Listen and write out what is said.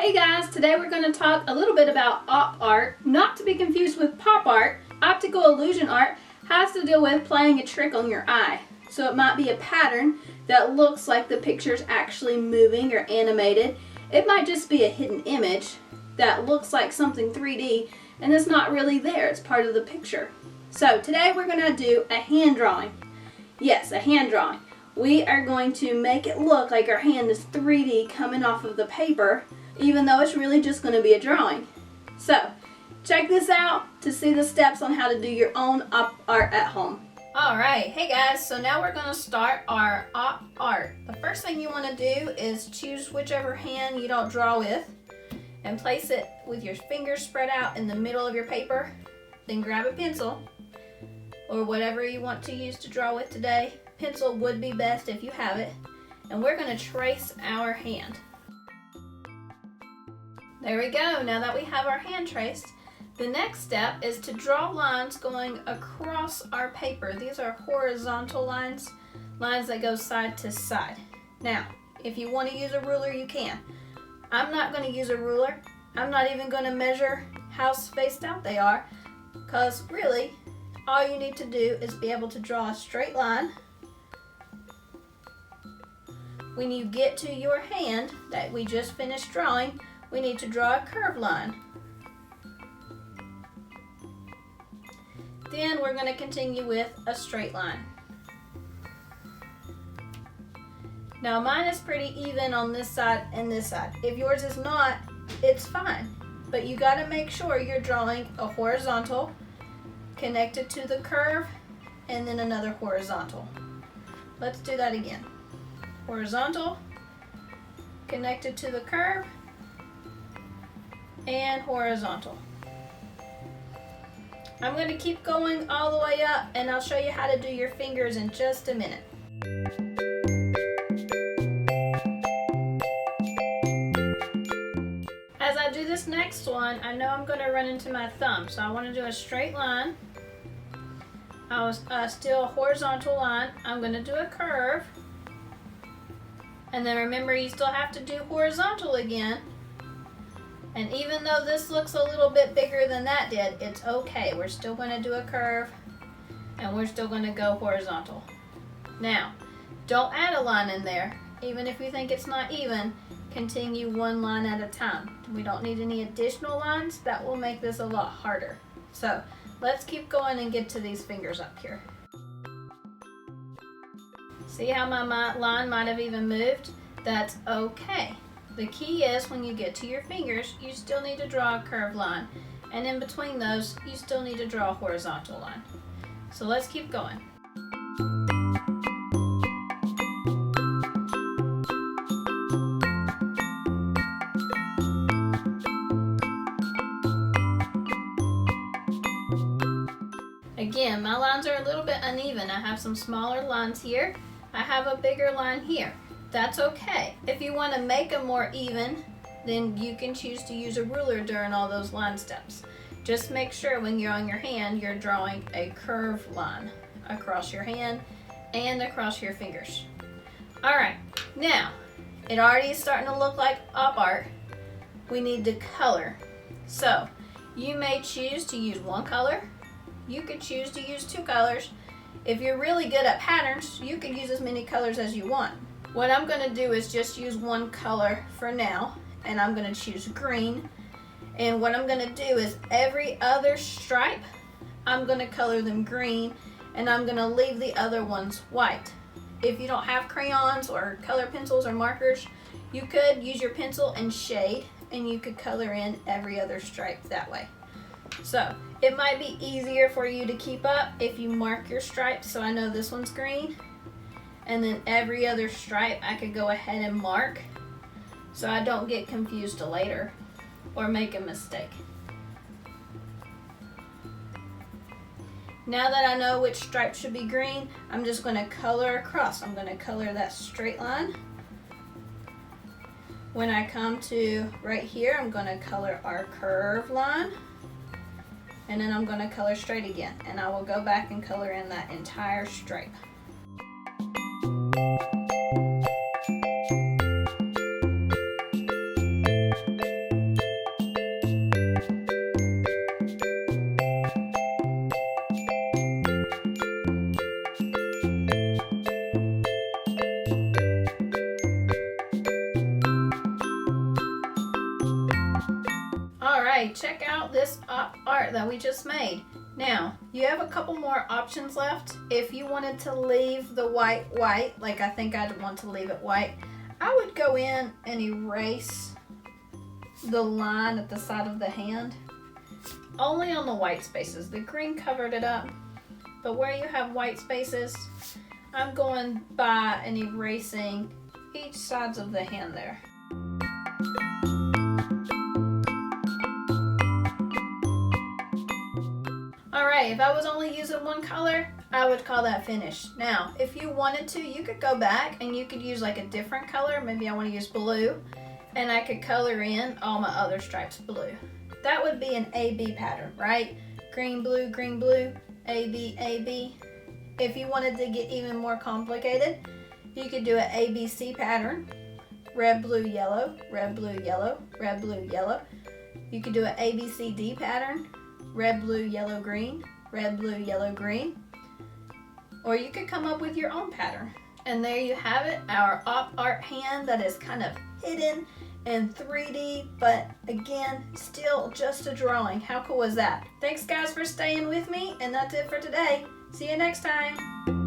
Hey guys, today we're going to talk a little bit about op art, not to be confused with pop art. Optical illusion art has to deal with playing a trick on your eye. So it might be a pattern that looks like the picture's actually moving or animated. It might just be a hidden image that looks like something 3D and it's not really there, it's part of the picture. So today we're going to do a hand drawing. Yes, a hand drawing. We are going to make it look like our hand is 3D coming off of the paper, even though it's really just going to be a drawing. So, check this out to see the steps on how to do your own op art at home. Alright, hey guys, so now we're going to start our op art. The first thing you want to do is choose whichever hand you don't draw with and place it with your fingers spread out in the middle of your paper. Then grab a pencil or whatever you want to use to draw with today. Pencil would be best if you have it. And we're going to trace our hand. There we go. Now that we have our hand traced, the next step is to draw lines going across our paper. These are horizontal lines, lines that go side to side. Now, if you want to use a ruler, you can. I'm not going to use a ruler. I'm not even going to measure how spaced out they are, because really, all you need to do is be able to draw a straight line. When you get to your hand that we just finished drawing, we need to draw a curved line. Then we're going to continue with a straight line. Now mine is pretty even on this side and this side. If yours is not, it's fine. But you got to make sure you're drawing a horizontal connected to the curve and then another horizontal. Let's do that again. Horizontal connected to the curve and horizontal. I'm going to keep going all the way up and I'll show you how to do your fingers in just a minute. As I do this next one, I know I'm going to run into my thumb, so I want to do a straight line. I'll still a horizontal line. I'm going to do a curve. And then remember, you still have to do horizontal again. And even though this looks a little bit bigger than that did, it's okay. We're still going to do a curve and we're still going to go horizontal. Now, don't add a line in there. Even if you think it's not even, continue one line at a time. We don't need any additional lines. That will make this a lot harder. So, let's keep going and get to these fingers up here. See how my line might have even moved? That's okay. The key is when you get to your fingers, you still need to draw a curved line. And in between those, you still need to draw a horizontal line. So let's keep going. Again, my lines are a little bit uneven. I have some smaller lines here. I have a bigger line here. That's okay. If you want to make them more even, then you can choose to use a ruler during all those line steps. Just make sure when you're on your hand, you're drawing a curved line across your hand and across your fingers. Alright, now, it already is starting to look like op art. We need to color. So, you may choose to use one color. You could choose to use two colors. If you're really good at patterns, you can use as many colors as you want. What I'm going to do is just use one color for now, and I'm going to choose green. And what I'm going to do is every other stripe, I'm going to color them green, and I'm going to leave the other ones white. If you don't have crayons or color pencils or markers, you could use your pencil and shade, and you could color in every other stripe that way. So, it might be easier for you to keep up if you mark your stripes, so I know this one's green. And then every other stripe I could go ahead and mark so I don't get confused later or make a mistake. Now that I know which stripe should be green, I'm just going to color across. I'm going to color that straight line. When I come to right here, I'm going to color our curved line. And then I'm going to color straight again. And I will go back and color in that entire stripe. Alright, check out this art that we just made. Now, you have a couple more options left. If you wanted to leave the white, like I think I'd want to leave it white, I would go in and erase the line at the side of the hand. Only on the white spaces. The green covered it up. But where you have white spaces, I'm going by and erasing each sides of the hand there. Alright, if I was only using one color, I would call that finished. Now, if you wanted to, you could go back and you could use like a different color. Maybe I want to use blue, and I could color in all my other stripes blue. That would be an AB pattern, right? Green, blue, AB, AB. If you wanted to get even more complicated, you could do an ABC pattern. Red, blue, yellow, red, blue, yellow, red, blue, yellow. You could do an ABCD pattern. Red, blue, yellow, green, red, blue, yellow, green. Or you could come up with your own pattern. And there you have it, our op art hand that is kind of hidden in 3D, but again, still just a drawing. How cool is that? Thanks guys for staying with me, and that's it for today. See you next time.